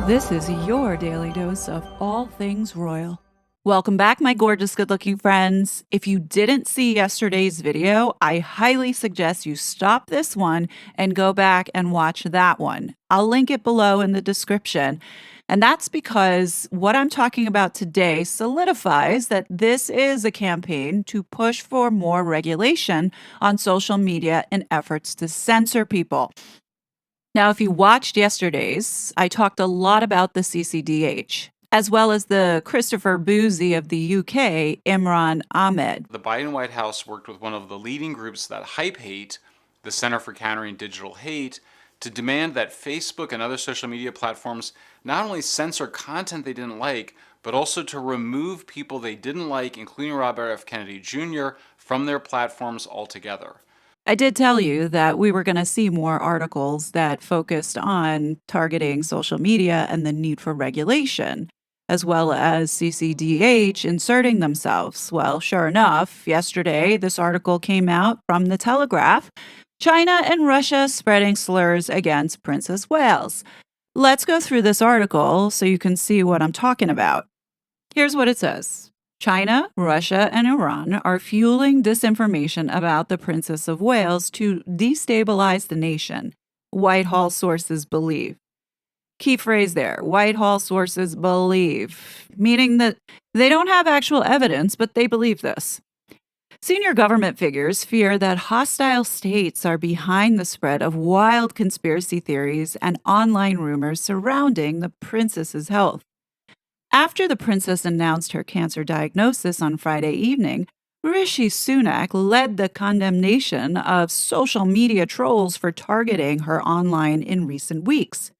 This is your daily dose of all things royal. Welcome back, my gorgeous, good looking friends. If you didn't see yesterday's video, I highly suggest you stop this one and go back and watch that one. I'll link it below in the description. And that's because what I'm talking about today solidifies that this is a campaign to push for more regulation on social media in efforts to censor people. Now, if you watched yesterday's, I talked a lot about the CCDH, as well as the Christopher Boozy of the UK, Imran Ahmed. The Biden White House worked with one of the leading groups that hype hate, the Center for Countering Digital Hate, to demand that Facebook and other social media platforms not only censor content they didn't like, but also to remove people they didn't like, including Robert F. Kennedy Jr., from their platforms altogether. I did tell you that we were going to see more articles that focused on targeting social media and the need for regulation, as well as CCDH inserting themselves. Well, sure enough, yesterday this article came out from The Telegraph: China and Russia spreading slurs against Princess Wales. Let's go through this article so you can see what I'm talking about. Here's what it says. China, Russia, and Iran are fueling disinformation about the Princess of Wales to destabilize the nation, Whitehall sources believe. Key phrase there, Whitehall sources believe, meaning that they don't have actual evidence, but they believe this. Senior government figures fear that hostile states are behind the spread of wild conspiracy theories and online rumors surrounding the princess's health. After the princess announced her cancer diagnosis on Friday evening, Rishi Sunak led the condemnation of social media trolls for targeting her online in recent weeks.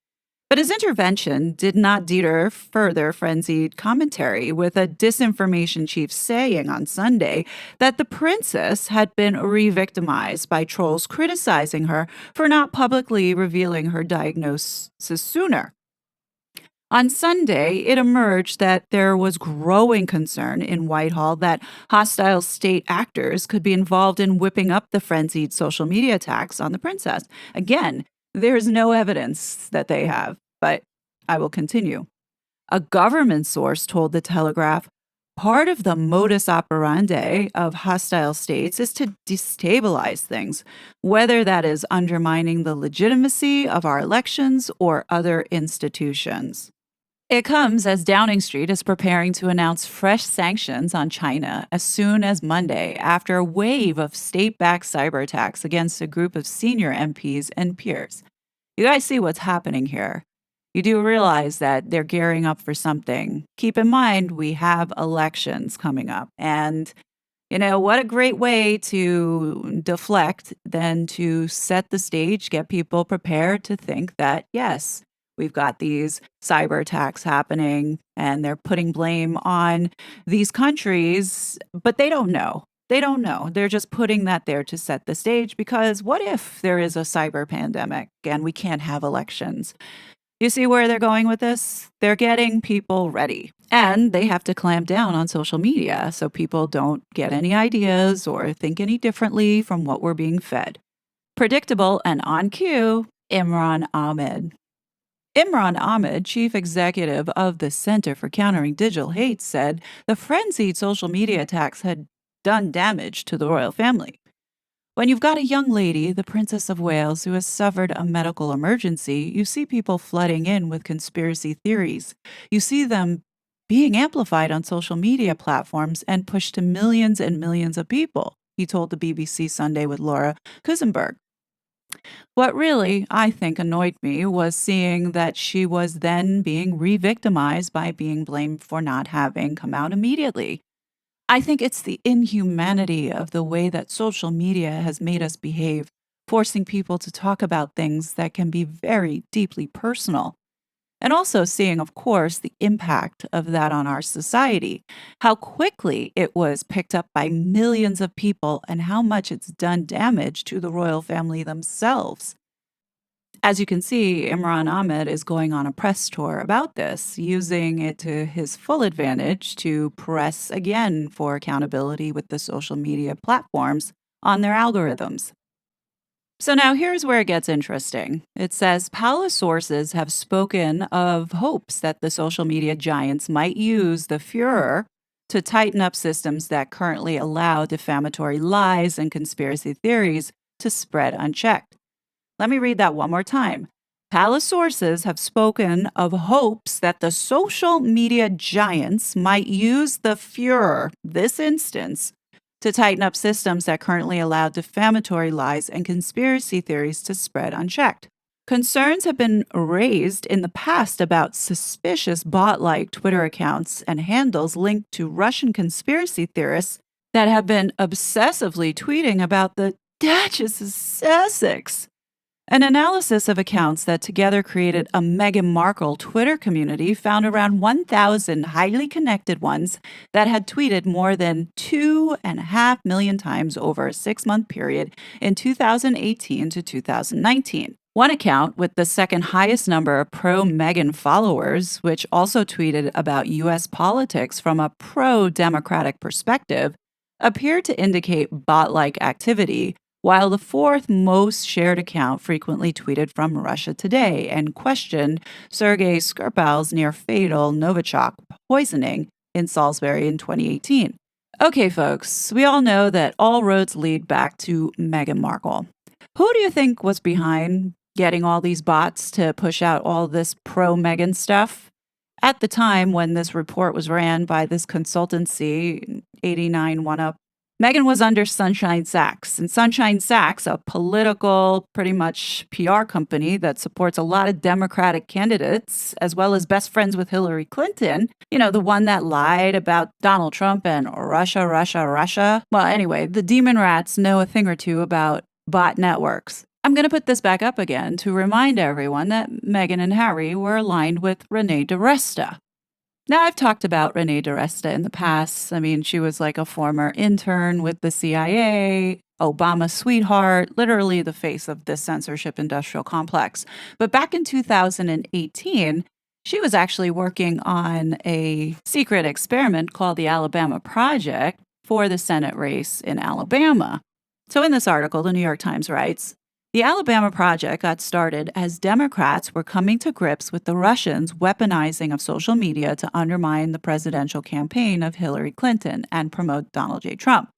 But his intervention did not deter further frenzied commentary, with a disinformation chief saying on Sunday that the princess had been re-victimized by trolls criticizing her for not publicly revealing her diagnosis sooner. On Sunday, it emerged that there was growing concern in Whitehall that hostile state actors could be involved in whipping up the frenzied social media attacks on the princess. Again, there's no evidence that they have, but I will continue. A government source told The Telegraph part of the modus operandi of hostile states is to destabilize things, whether that is undermining the legitimacy of our elections or other institutions. It comes as Downing Street is preparing to announce fresh sanctions on China as soon as Monday after a wave of state backed cyber attacks against a group of senior MPs and peers. You guys see what's happening here. You do realize that they're gearing up for something. Keep in mind, we have elections coming up. And, what a great way to deflect than to set the stage, get people prepared to think that, yes, we've got these cyber attacks happening and they're putting blame on these countries, but they don't know. They don't know. They're just putting that there to set the stage because what if there is a cyber pandemic and we can't have elections? You see where they're going with this? They're getting people ready. And they have to clamp down on social media so people don't get any ideas or think any differently from what we're being fed. Predictable and on cue, Imran Ahmed. Imran Ahmed, chief executive of the Center for Countering Digital Hate, said the frenzied social media attacks had done damage to the royal family. When you've got a young lady, the Princess of Wales, who has suffered a medical emergency, you see people flooding in with conspiracy theories. You see them being amplified on social media platforms and pushed to millions and millions of people, he told the BBC Sunday with Laura Kusenberg. What really, I think, annoyed me was seeing that she was then being re-victimized by being blamed for not having come out immediately. I think it's the inhumanity of the way that social media has made us behave, forcing people to talk about things that can be very deeply personal. And also seeing, of course, the impact of that on our society, how quickly it was picked up by millions of people, and how much it's done damage to the royal family themselves. As you can see, Imran Ahmed is going on a press tour about this, using it to his full advantage to press again for accountability with the social media platforms on their algorithms. So now here's where it gets interesting. It says palace sources have spoken of hopes that the social media giants might use the furor to tighten up systems that currently allow defamatory lies and conspiracy theories to spread unchecked. Let me read that one more time. Palace sources have spoken of hopes that the social media giants might use the furor, this instance, to tighten up systems that currently allow defamatory lies and conspiracy theories to spread unchecked. Concerns have been raised in the past about suspicious bot like Twitter accounts and handles linked to Russian conspiracy theorists that have been obsessively tweeting about the Duchess of Sussex. An analysis of accounts that together created a Meghan Markle Twitter community found around 1,000 highly connected ones that had tweeted more than 2.5 million times over a 6-month period in 2018 to 2019. One account with the second highest number of pro Meghan followers, which also tweeted about U.S. politics from a pro Democratic perspective, appeared to indicate bot like activity, while the fourth most shared account frequently tweeted from Russia Today and questioned Sergei Skripal's near fatal Novichok poisoning in Salisbury in 2018. Okay, folks, we all know that all roads lead back to Meghan Markle. Who do you think was behind getting all these bots to push out all this pro Meghan stuff? At the time when this report was ran by this consultancy, 89 One Up, Meghan was under Sunshine Sachs. And Sunshine Sachs, a political, pretty much PR company that supports a lot of Democratic candidates, as well as best friends with Hillary Clinton, the one that lied about Donald Trump and Russia, Russia, Russia. Well, anyway, the demon rats know a thing or two about bot networks. I'm going to put this back up again to remind everyone that Meghan and Harry were aligned with Renee DiResta. Now, I've talked about Renee DiResta in the past. I mean, she was like a former intern with the CIA, Obama's sweetheart, literally the face of this censorship industrial complex. But back in 2018, she was actually working on a secret experiment called the Alabama Project for the Senate race in Alabama. So in this article, the New York Times writes, the Alabama Project got started as Democrats were coming to grips with the Russians' weaponizing of social media to undermine the presidential campaign of Hillary Clinton and promote Donald J. Trump.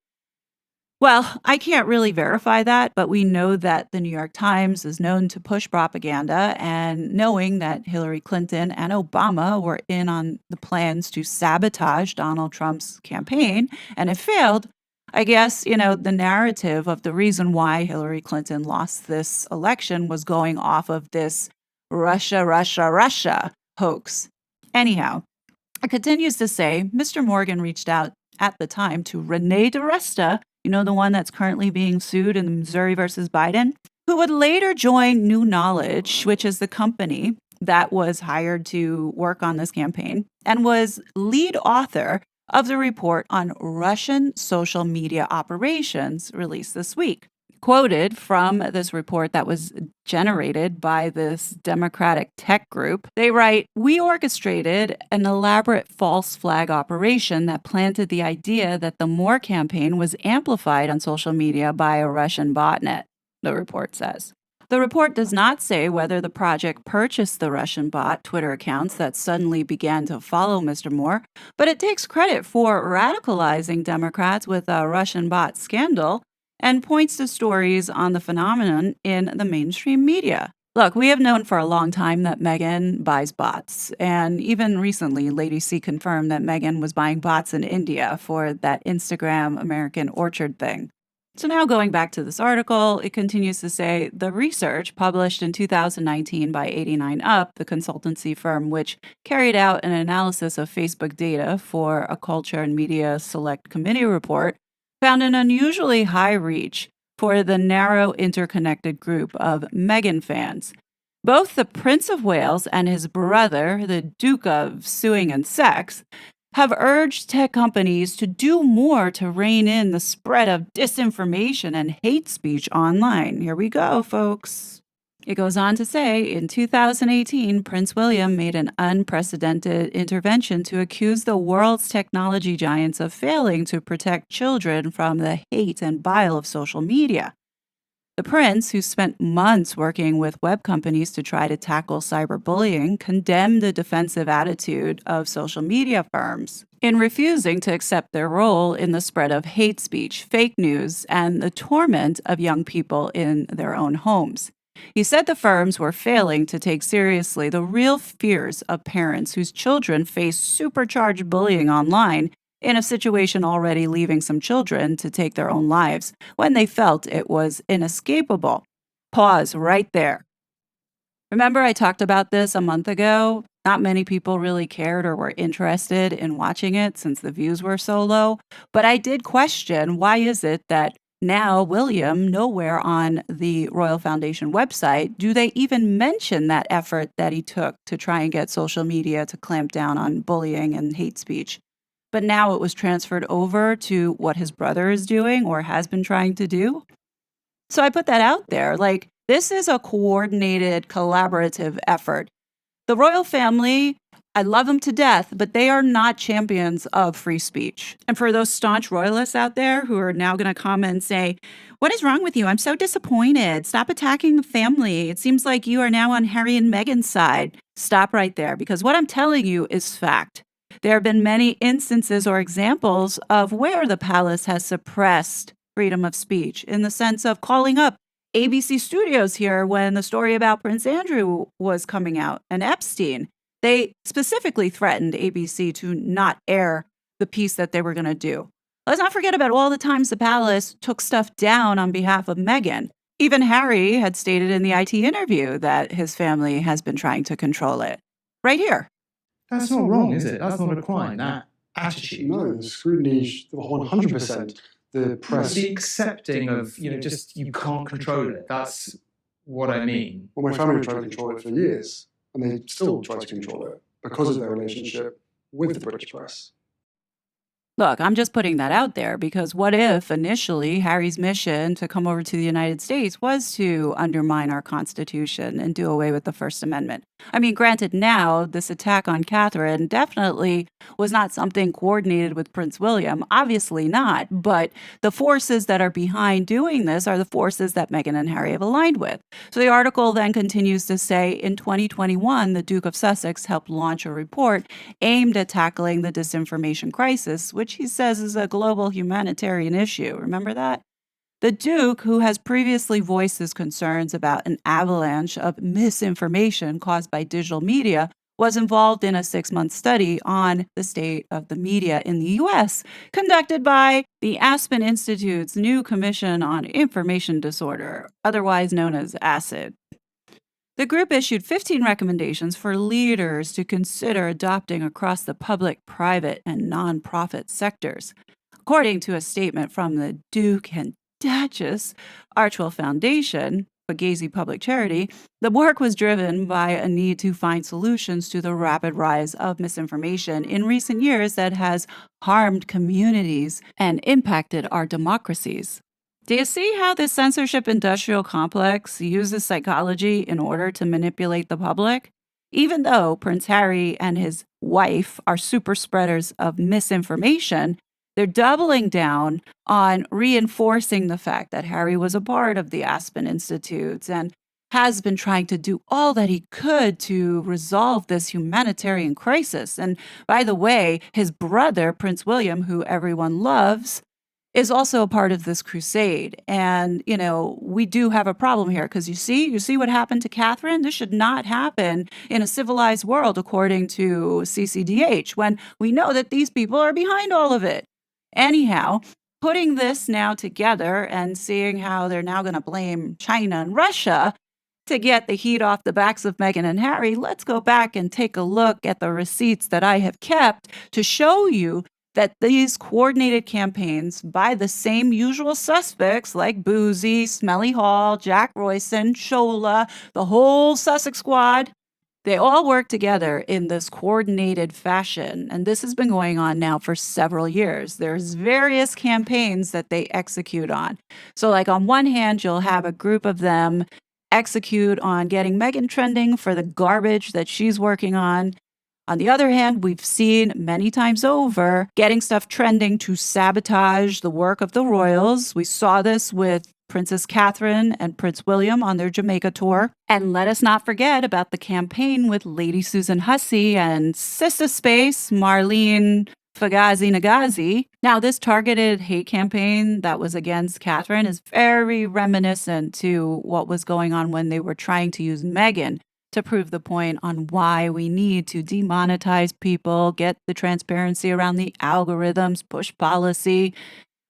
Well, I can't really verify that, but we know that the New York Times is known to push propaganda, and knowing that Hillary Clinton and Obama were in on the plans to sabotage Donald Trump's campaign, and it failed, I guess, the narrative of the reason why Hillary Clinton lost this election was going off of this Russia, Russia, Russia hoax. Anyhow, it continues to say Mr. Morgan reached out at the time to Renee DiResta, the one that's currently being sued in the Missouri versus Biden, who would later join New Knowledge, which is the company that was hired to work on this campaign and was lead author of the report on Russian social media operations released this week. Quoted from this report that was generated by this Democratic tech group, they write, we orchestrated an elaborate false flag operation that planted the idea that the More campaign was amplified on social media by a Russian botnet, the report says. The report does not say whether the project purchased the Russian bot Twitter accounts that suddenly began to follow Mr. Moore, but it takes credit for radicalizing Democrats with a Russian bot scandal and points to stories on the phenomenon in the mainstream media. Look, we have known for a long time that Meghan buys bots, and even recently, Lady C confirmed that Meghan was buying bots in India for that Instagram American Orchard thing. So now going back to this article, it continues to say the research published in 2019 by 89 Up, the consultancy firm which carried out an analysis of Facebook data for a Culture and Media Select Committee report, found an unusually high reach for the narrow interconnected group of Meghan fans. Both the Prince of Wales and his brother, the Duke of Suing and Sex, have urged tech companies to do more to rein in the spread of disinformation and hate speech online. Here we go, folks. It goes on to say, in 2018, Prince William made an unprecedented intervention to accuse the world's technology giants of failing to protect children from the hate and bile of social media. The prince, who spent months working with web companies to try to tackle cyberbullying, condemned the defensive attitude of social media firms in refusing to accept their role in the spread of hate speech, fake news, and the torment of young people in their own homes. He said the firms were failing to take seriously the real fears of parents whose children face supercharged bullying online in a situation already leaving some children to take their own lives when they felt it was inescapable. Pause right there. Remember, I talked about this a month ago? Not many people really cared or were interested in watching it since the views were so low. But I did question, why is it that now William, nowhere on the Royal Foundation website, do they even mention that effort that he took to try and get social media to clamp down on bullying and hate speech? But now it was transferred over to what his brother is doing or has been trying to do. So I put that out there. Like, this is a coordinated, collaborative effort. The royal family, I love them to death, but they are not champions of free speech. And for those staunch royalists out there who are now going to comment and say, "What is wrong with you? I'm so disappointed. Stop attacking the family. It seems like you are now on Harry and Meghan's side." Stop right there, because what I'm telling you is fact. There have been many instances or examples of where the palace has suppressed freedom of speech in the sense of calling up ABC Studios here when the story about Prince Andrew was coming out and Epstein. They specifically threatened ABC to not air the piece that they were going to do. Let's not forget about all the times the palace took stuff down on behalf of Meghan. Even Harry had stated in the IT interview that his family has been trying to control it. Right here. That's not wrong, is it? That's not a crime, that attitude. No, the scrutiny, 100%. The press. The accepting of, just you can't control it. That's what I mean. Well, my family tried to control it for years, and they still try to control it because of their relationship with the British press. Look, I'm just putting that out there because what if initially Harry's mission to come over to the United States was to undermine our Constitution and do away with the First Amendment? I mean, granted, now this attack on Catherine definitely was not something coordinated with Prince William. Obviously not. But the forces that are behind doing this are the forces that Meghan and Harry have aligned with. So the article then continues to say in 2021, the Duke of Sussex helped launch a report aimed at tackling the disinformation crisis, which he says is a global humanitarian issue. Remember that? The Duke, who has previously voiced his concerns about an avalanche of misinformation caused by digital media, was involved in a 6-month study on the state of the media in the U.S., conducted by the Aspen Institute's new Commission on Information Disorder, otherwise known as ACID. The group issued 15 recommendations for leaders to consider adopting across the public, private, and nonprofit sectors. According to a statement from the Duke and Duchess Archwell Foundation, Fugazi Public Charity, the work was driven by a need to find solutions to the rapid rise of misinformation in recent years that has harmed communities and impacted our democracies. Do you see how this censorship industrial complex uses psychology in order to manipulate the public? Even though Prince Harry and his wife are super spreaders of misinformation, they're doubling down on reinforcing the fact that Harry was a part of the Aspen Institutes and has been trying to do all that he could to resolve this humanitarian crisis. And by the way, his brother, Prince William, who everyone loves, is also a part of this crusade. And, we do have a problem here because you see what happened to Catherine? This should not happen in a civilized world, according to CCDH, when we know that these people are behind all of it. Anyhow, putting this now together and seeing how they're now going to blame China and Russia to get the heat off the backs of Meghan and Harry, let's go back and take a look at the receipts that I have kept to show you that these coordinated campaigns by the same usual suspects like Boozy, Smelly Hall, Jack Royson, Shola, the whole Sussex squad, they all work together in this coordinated fashion. And this has been going on now for several years. There's various campaigns that they execute on. So like on one hand, you'll have a group of them execute on getting Meghan trending for the garbage that she's working on. On the other hand, we've seen many times over getting stuff trending to sabotage the work of the royals. We saw this with Princess Catherine and Prince William on their Jamaica tour. And let us not forget about the campaign with Lady Susan Hussey and Sister Space Marlene Fugazi Nagazi. Now, this targeted hate campaign that was against Catherine is very reminiscent to what was going on when they were trying to use Meghan to prove the point on why we need to demonetize people, get the transparency around the algorithms, push policy.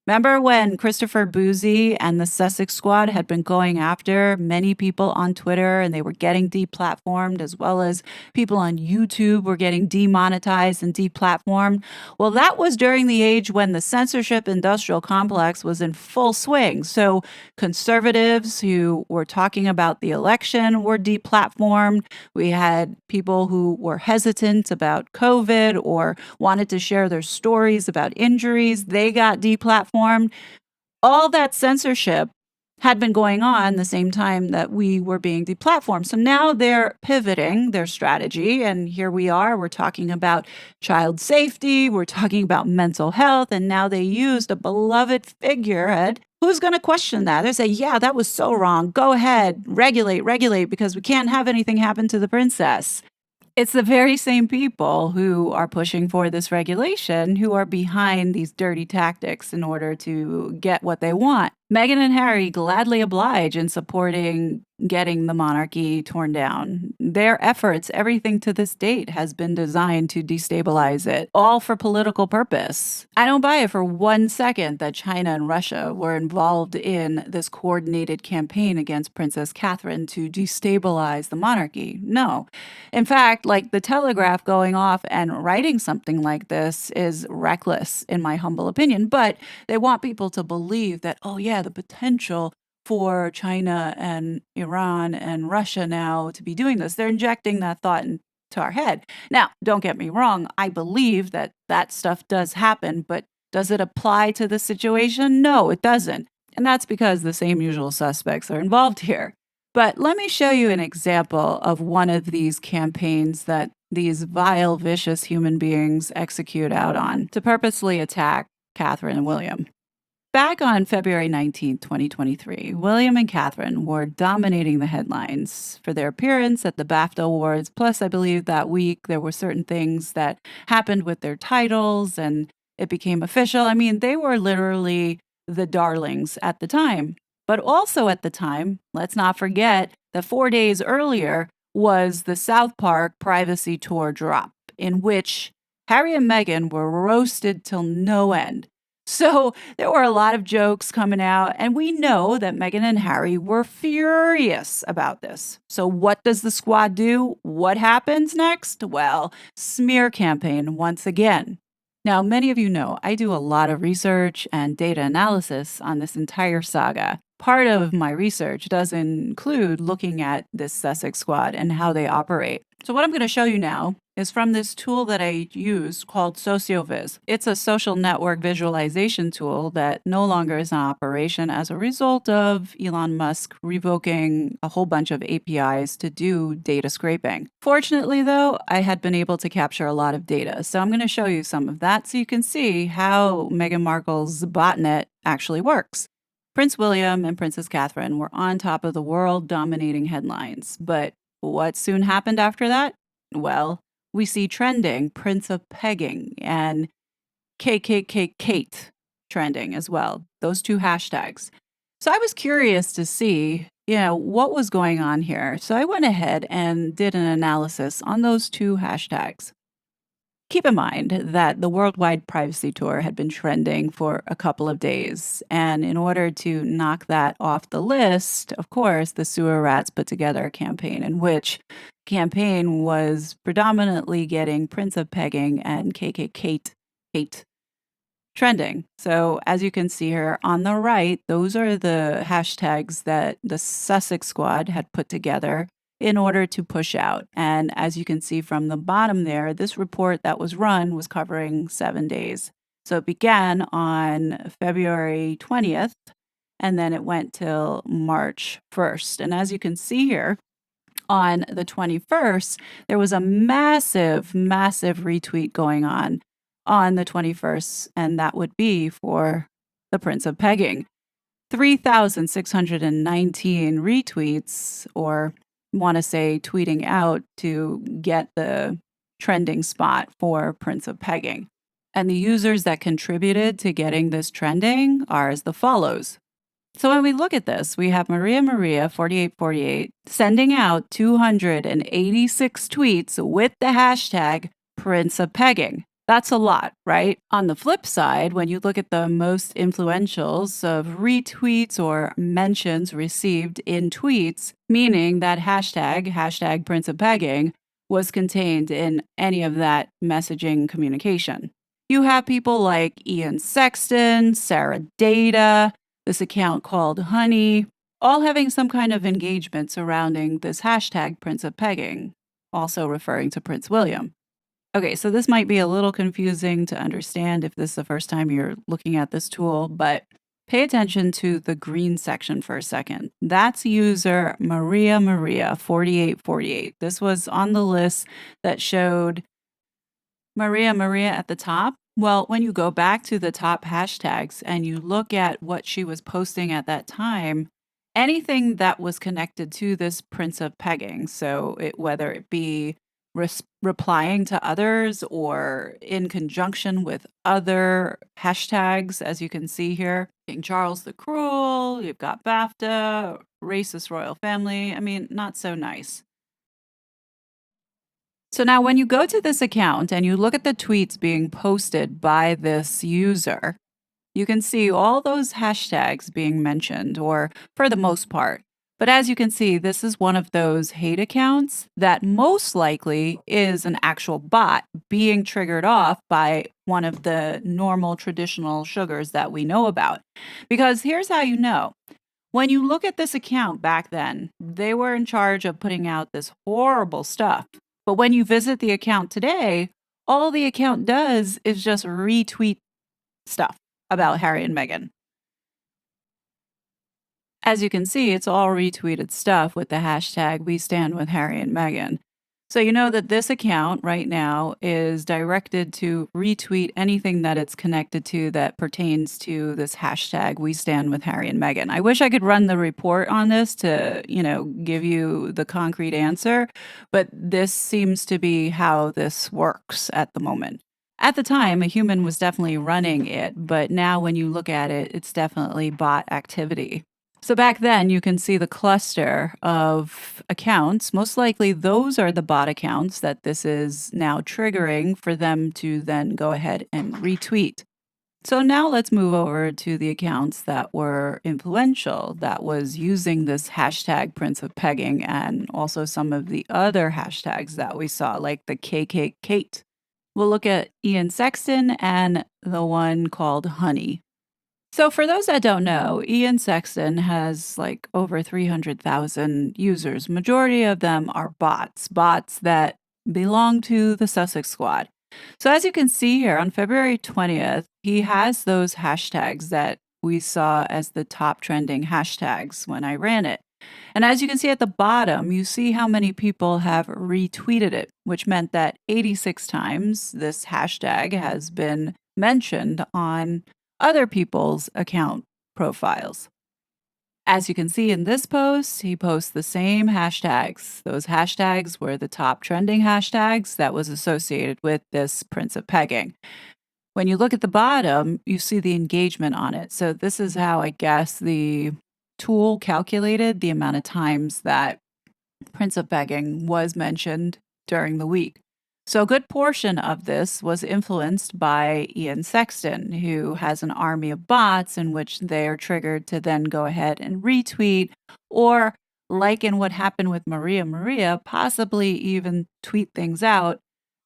Remember when Christopher Boozy and the Sussex squad had been going after many people on Twitter and they were getting deplatformed, as well as people on YouTube were getting demonetized and deplatformed? Well, that was during the age when the censorship industrial complex was in full swing. So conservatives who were talking about the election were deplatformed. We had people who were hesitant about COVID or wanted to share their stories about injuries. They got deplatformed. All that censorship had been going on the same time that we were being deplatformed. So now they're pivoting their strategy. And here we are, we're talking about child safety, we're talking about mental health. And now they used a beloved figurehead. Who's going to question that? They say, yeah, that was so wrong. Go ahead, regulate, because we can't have anything happen to the princess. It's the very same people who are pushing for this regulation who are behind these dirty tactics in order to get what they want. Meghan and Harry gladly oblige in supporting getting the monarchy torn down. Their efforts, everything to this date, has been designed to destabilize it, all for political purpose. I don't buy it for 1 second that China and Russia were involved in this coordinated campaign against Princess Catherine to destabilize the monarchy. No. In fact, like the Telegraph going off and writing something like this is reckless, in my humble opinion, but they want people to believe that, oh yeah, the potential for China and Iran and Russia now to be doing this. They're injecting that thought into our head. Now, don't get me wrong. I believe that that stuff does happen, but does it apply to the situation? No, it doesn't. And that's because the same usual suspects are involved here. But let me show you an example of one of these campaigns that these vile, vicious human beings execute out on to purposely attack Catherine and William. Back on February 19th, 2023, William and Catherine were dominating the headlines for their appearance at the BAFTA Awards. Plus, I believe that week there were certain things that happened with their titles and it became official. I mean, they were literally the darlings at the time. But also at the time, let's not forget that 4 days earlier was the South Park Privacy Tour drop, in which Harry and Meghan were roasted till no end. So there were a lot of jokes coming out, and we know that Meghan and Harry were furious about this. So what does the squad do? What happens next? Well, smear campaign once again. Now, many of you know I do a lot of research and data analysis on this entire saga. Part of my research does include looking at this Sussex squad and how they operate. So what I'm going to show you now is from this tool that I use called SocioViz. It's a social network visualization tool that no longer is in operation as a result of Elon Musk revoking a whole bunch of APIs to do data scraping. Fortunately, though, I had been able to capture a lot of data. So I'm going to show you some of that so you can see how Meghan Markle's botnet actually works. Prince William and Princess Catherine were on top of the world, dominating headlines. But what soon happened after that? Well, we see trending Prince of Pegging and KKK Kate trending as well, those two hashtags. So I was curious to see, what was going on here. So I went ahead and did an analysis on those two hashtags. Keep in mind that the Worldwide Privacy Tour had been trending for a couple of days. And in order to knock that off the list, of course, the sewer rats put together a campaign in which campaign was predominantly getting Prince of Pegging and KKK Kate trending. So as you can see here on the right, those are the hashtags that the Sussex squad had put together in order to push out. And as you can see from the bottom there, this report that was run was covering 7 days. So it began on February 20th, and then it went till March 1st. And as you can see here, on the 21st, there was a massive retweet going on the 21st, and that would be for the Prince of Pegging. 3,619 retweets, or want to say tweeting out to get the trending spot for Prince of Pegging. And the users that contributed to getting this trending are as the follows. So when we look at this, we have Maria 4848 sending out 286 tweets with the hashtag Prince of Pegging. That's a lot, right? On the flip side, when you look at the most influentials of retweets or mentions received in tweets, meaning that hashtag Prince of Pegging, was contained in any of that messaging communication. You have people like Ian Sexton, Sarah Data, this account called Honey, all having some kind of engagement surrounding this hashtag Prince of Pegging, also referring to Prince William. Okay, so this might be a little confusing to understand if this is the first time you're looking at this tool, but pay attention to the green section for a second. That's user Maria 4848. This was on the list that showed Maria at the top. Well, when you go back to the top hashtags and you look at what she was posting at that time, anything that was connected to this Prince of Pegging, so whether it be replying to others or in conjunction with other hashtags, as you can see here, King Charles the Cruel, you've got BAFTA, racist royal family. I mean, not so nice. So now when you go to this account and you look at the tweets being posted by this user, you can see all those hashtags being mentioned, or for the most part. But as you can see, this is one of those hate accounts that most likely is an actual bot being triggered off by one of the normal traditional sugars that we know about. Because here's how you know. When you look at this account back then, they were in charge of putting out this horrible stuff. But when you visit the account today, all the account does is just retweet stuff about Harry and Meghan. As you can see, it's all retweeted stuff with the hashtag We Stand With Harry and Meghan. So you know that this account right now is directed to retweet anything that it's connected to that pertains to this hashtag We Stand With Harry and Meghan. I wish I could run the report on this to, give you the concrete answer, but this seems to be how this works at the moment. At the time, a human was definitely running it, but now when you look at it, it's definitely bot activity. So back then, you can see the cluster of accounts. Most likely, those are the bot accounts that this is now triggering for them to then go ahead and retweet. So now let's move over to the accounts that were influential, that was using this hashtag Prince of Pegging, and also some of the other hashtags that we saw, like the KK Kate. We'll look at Ian Sexton and the one called Honey. So for those that don't know, Ian Sexton has like over 300,000 users. Majority of them are bots that belong to the Sussex squad. So as you can see here on February 20th, he has those hashtags that we saw as the top trending hashtags when I ran it. And as you can see at the bottom, you see how many people have retweeted it, which meant that 86 times this hashtag has been mentioned on other people's account profiles. As you can see in this post, he posts the same hashtags. Those hashtags were the top trending hashtags that was associated with this Prince of Pegging. When you look at the bottom, you see the engagement on it. So this is how I guess the tool calculated the amount of times that Prince of Pegging was mentioned during the week. So a good portion of this was influenced by Ian Sexton, who has an army of bots in which they are triggered to then go ahead and retweet, or like in what happened with Maria, possibly even tweet things out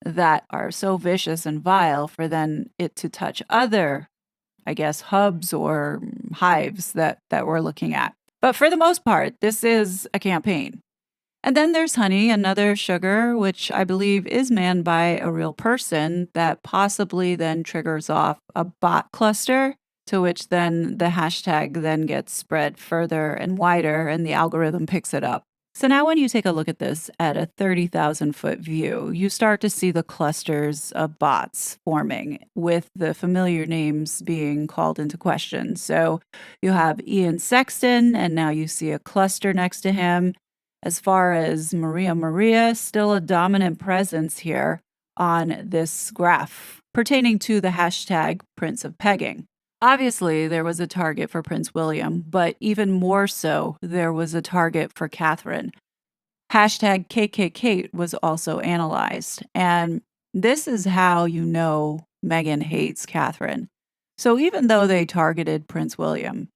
that are so vicious and vile for then it to touch other, I guess, hubs or hives that we're looking at. But for the most part, this is a campaign. And then there's Honey, another sugar, which I believe is manned by a real person that possibly then triggers off a bot cluster, to which then the hashtag then gets spread further and wider and the algorithm picks it up. So now when you take a look at this at a 30,000-foot view, you start to see the clusters of bots forming with the familiar names being called into question. So you have Ian Sexton, and now you see a cluster next to him. As far as Maria, still a dominant presence here on this graph pertaining to the hashtag Prince of Pegging. Obviously, there was a target for Prince William, but even more so, there was a target for Catherine. Hashtag KKKate was also analyzed, and this is how you know Meghan hates Catherine. So even though they targeted Prince William,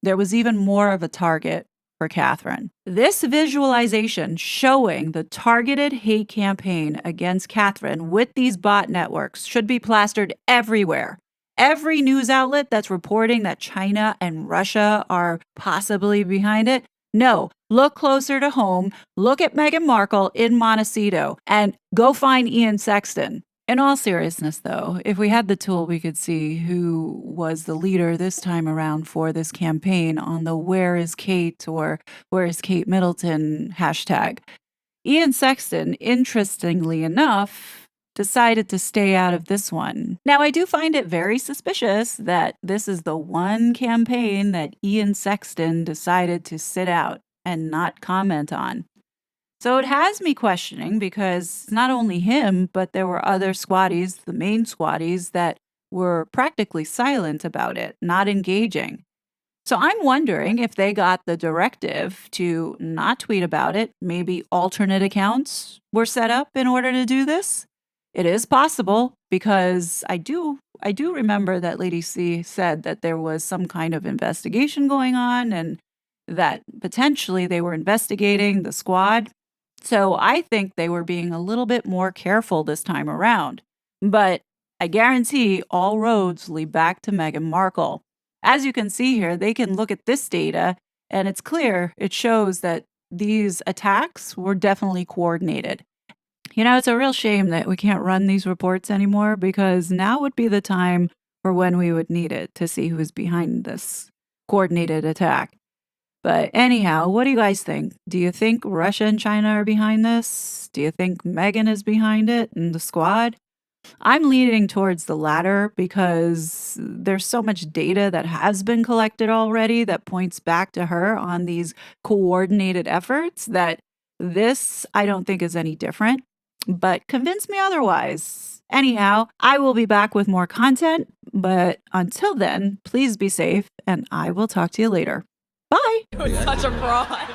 there was even more of a target for Catherine. This visualization showing the targeted hate campaign against Catherine with these bot networks should be plastered everywhere. Every news outlet that's reporting that China and Russia are possibly behind it, no, look closer to home, look at Meghan Markle in Montecito, and go find Ian Sexton. In all seriousness, though, if we had the tool, we could see who was the leader this time around for this campaign on the Where is Kate or Where is Kate Middleton hashtag. Ian Sexton, interestingly enough, decided to stay out of this one. Now, I do find it very suspicious that this is the one campaign that Ian Sexton decided to sit out and not comment on. So it has me questioning because not only him, but there were other squatties, the main squatties, that were practically silent about it, not engaging. So I'm wondering if they got the directive to not tweet about it. Maybe alternate accounts were set up in order to do this. It is possible because I do remember that Lady C said that there was some kind of investigation going on and that potentially they were investigating the squad. So I think they were being a little bit more careful this time around. But I guarantee all roads lead back to Meghan Markle. As you can see here, they can look at this data and it's clear, it shows that these attacks were definitely coordinated. You know, it's a real shame that we can't run these reports anymore because now would be the time for when we would need it to see who's behind this coordinated attack. But anyhow, what do you guys think? Do you think Russia and China are behind this? Do you think Meghan is behind it and the squad? I'm leaning towards the latter because there's so much data that has been collected already that points back to her on these coordinated efforts that this I don't think is any different. But convince me otherwise. Anyhow, I will be back with more content, but until then, please be safe and I will talk to you later. Bye. You're such a fraud.